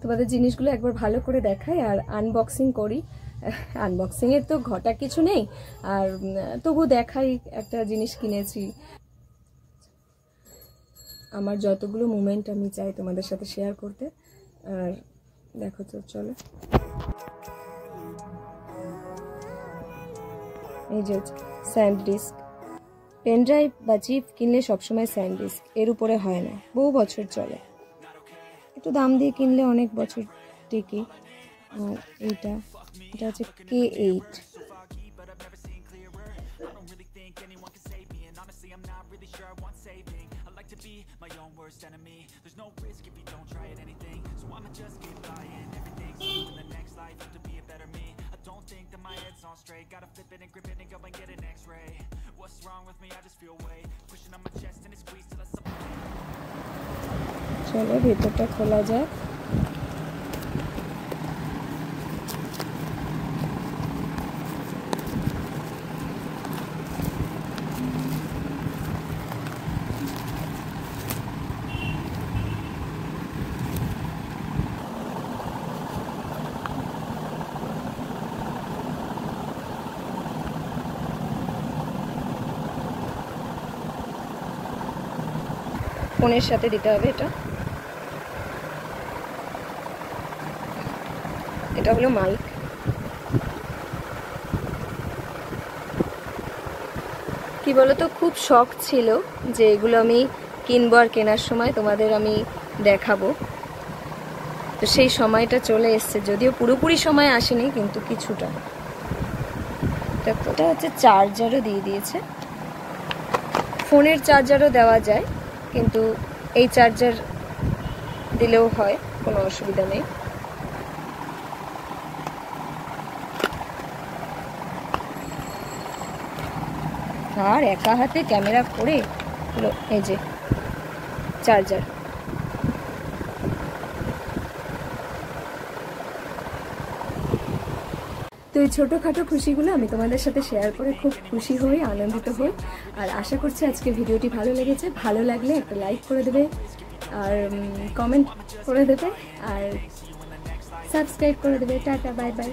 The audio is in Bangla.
তোমাদের জিনিসগুলো একবার ভালো করে দেখাই আর আনবক্সিং করি। আনবক্সিংয়ের তো ঘটা কিছু নেই, আর তবু দেখাই একটা জিনিস কিনেছি। আমার যতগুলো মোমেন্ট আমি চাই তোমাদের সাথে শেয়ার করতে। আর দেখো তো, চলো। এই যে স্যান্ড ডিস্ক, পেন ড্রাইভ বা চিপ কিনলে সবসময় স্যান্ড ডিস্ক, এর উপরে হয় না, বহু বছর চলে। একটু দাম দিয়ে কিনলে অনেক বছর টেকে। আর এটা হচ্ছে K8। চলো ভেতরটা খোলা যাক। ফোনের সাথে দিতে হবে এটা। এটা হলো মাইক। কি বলতো, খুব শখ ছিল যে এগুলো আমি কিনবো আর কেনার সময় তোমাদের আমি দেখাবো। তো সেই সময়টা চলে এসছে, যদিও পুরোপুরি সময় আসেনি, কিন্তু কিছুটা। এটা হচ্ছে চার্জারও দিয়ে দিয়েছে, ফোনের চার্জারও দেওয়া যায়, কিন্তু এই চার্জার দিলেও হয়, কোনো অসুবিধা নেই। আর একা হাতে ক্যামেরা করে হলো এই যে চার্জার। তো এই ছোটোখাটো খুশিগুলো আমি তোমাদের সাথে শেয়ার করে খুব খুশি হই, আনন্দিত হই। আর আশা করছি আজকে ভিডিওটি ভালো লেগেছে। ভালো লাগলে একটা লাইক করে দেবে, আর কমেন্ট করে দেবে, আর সাবস্ক্রাইব করে দেবে। Tata, bye bye.